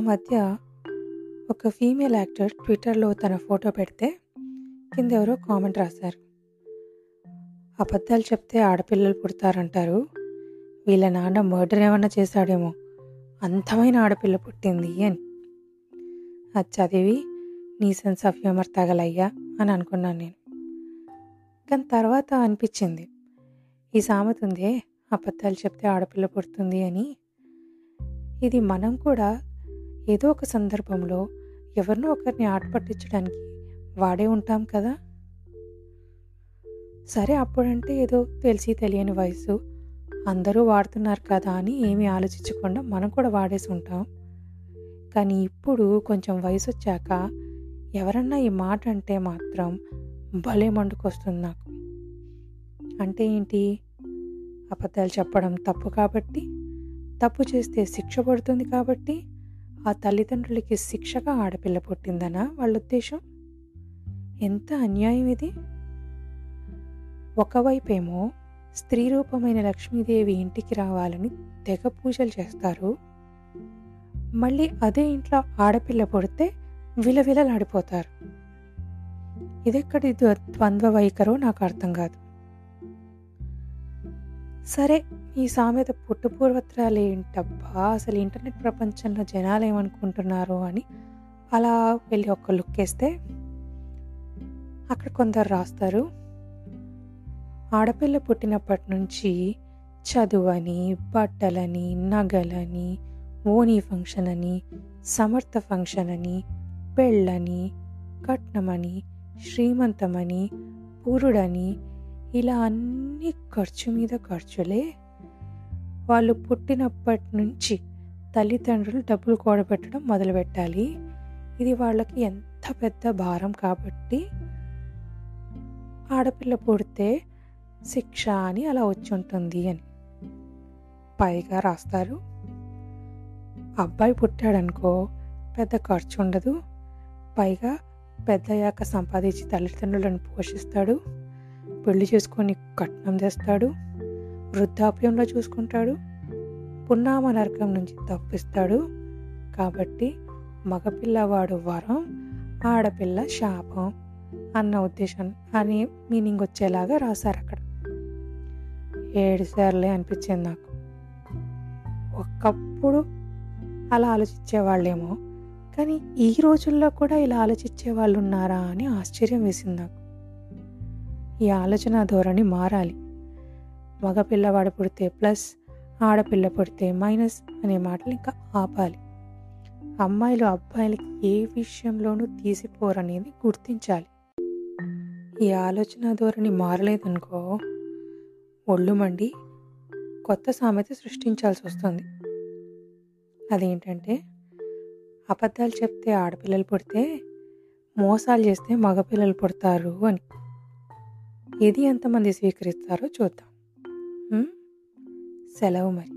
మధ్య ఒక female actor ట్విట్టర్లో తన ఫోటో పెడితే కింద ఎవరో కామెంట్ రాశారు. అబద్ధాలు చెప్తే ఆడపిల్లలు పుడతారంటారు, వీళ్ళ నాన్న మర్డర్ ఏమన్నా చేశాడేమో, అందమైన ఆడపిల్ల పుట్టింది అని. అది చదివి నీ సెన్స్ ఆఫ్ హ్యూమర్ తగలయ్యా అని అనుకున్నాను నేను. కానీ తర్వాత అనిపించింది, ఈ సామెత ఉందే అబద్ధాలు చెప్తే ఆడపిల్ల పుడుతుంది అని, ఇది మనం కూడా ఏదో ఒక సందర్భంలో ఎవరినో ఒకరిని ఆట పట్టించడానికి వాడే ఉంటాం కదా. సరే, అప్పుడంటే ఏదో తెలిసి తెలియని వయసు, అందరూ వాడుతున్నారు కదా అని ఏమీ ఆలోచించకుండా మనం కూడా వాడేసి ఉంటాం. కానీ ఇప్పుడు కొంచెం వయసు వచ్చాక ఎవరన్నా ఈ మాట అంటే మాత్రం భలే మండుకొస్తుంది నాకు. అంటే ఏంటి? అబద్ధాలు చెప్పడం తప్పు కాబట్టి, తప్పు చేస్తే శిక్ష పడుతుంది కాబట్టి ఆ తల్లిదండ్రులకి శిక్షగా ఆడపిల్ల పుట్టిందనా వాళ్ళ ఉద్దేశం? ఎంత అన్యాయం ఇది! ఒకవైపేమో స్త్రీ రూపమైన లక్ష్మీదేవి ఇంటికి రావాలని తెగ పూజలు చేస్తారు, మళ్ళీ అదే ఇంట్లో ఆడపిల్ల పుడితే విలవిలలాడిపోతారు. ఇదెక్కడి ద్వంద్వ వైఖరో నాకు అర్థం కాదు. సరే, ఈ సామెత పుట్టుపూర్వత్రాలు ఏంటబ్బా, అసలు ఇంటర్నెట్ ప్రపంచంలో జనాలు ఏమనుకుంటున్నారో అని అలా వెళ్ళి ఒక లుక్ వేస్తే అక్కడ కొందరు రాస్తారు, ఆడపిల్ల పుట్టినప్పటి నుంచి చదువని, బట్టలని, నగలని, ఓనీ ఫంక్షన్ అని, సమర్థ ఫంక్షన్ అని, పెళ్ళని, కట్నమని, శ్రీమంతమని, పురుడని, ఇలా అన్ని ఖర్చు మీద ఖర్చులే. వాళ్ళు పుట్టినప్పటి నుంచి తల్లిదండ్రులు డబ్బులు కూడబెట్టడం మొదలుపెట్టాలి. ఇది వాళ్ళకి ఎంత పెద్ద భారం కాబట్టి ఆడపిల్ల పుడితే శిక్ష అని అలా వచ్చి ఉంటుంది అని. పైగా రాస్తారు, అబ్బాయి పుట్టాడనుకో పెద్ద ఖర్చు ఉండదు, పైగా పెద్దయ్యాక సంపాదించి తల్లిదండ్రులను పోషిస్తాడు, పెళ్లి చేసుకొని కట్నం తెస్తాడు, వృద్ధాప్యంలో చూసుకుంటాడు, పున్నామ నరకం నుంచి తప్పిస్తాడు. కాబట్టి మగపిల్లవాడు వరం, ఆడపిల్ల శాపం అన్న ఉద్దేశం అని మీనింగ్ వచ్చేలాగా రాశారు అక్కడ. ఏడుసార్లే అనిపించింది నాకు. ఒకప్పుడు అలా ఆలోచించేవాళ్ళేమో, కానీ ఈ రోజుల్లో కూడా ఇలా ఆలోచించే వాళ్ళు ఉన్నారా అని ఆశ్చర్యం వేసింది నాకు. ఈ ఆలోచన ధోరణి మారాలి. మగపిల్లవాడు పుడితే ప్లస్, ఆడపిల్ల పుడితే మైనస్ అనే మాటలు ఇంకా ఆపాలి. అమ్మాయిలు అబ్బాయిలకి ఏ విషయంలోనూ తీసిపోరనేది గుర్తించాలి. ఈ ఆలోచన ధోరణి మారలేదనుకో ఒళ్ళు మండి కొత్త సామెత సృష్టించాల్సి వస్తుంది. అదేంటంటే, అబద్ధాలు చెప్తే ఆడపిల్లలు పుడితే, మోసాలు చేస్తే మగపిల్లలు పుడతారు అని. ఇది ఎంతమంది స్వీకరిస్తారో చూద్దాం. సెలవు మరి.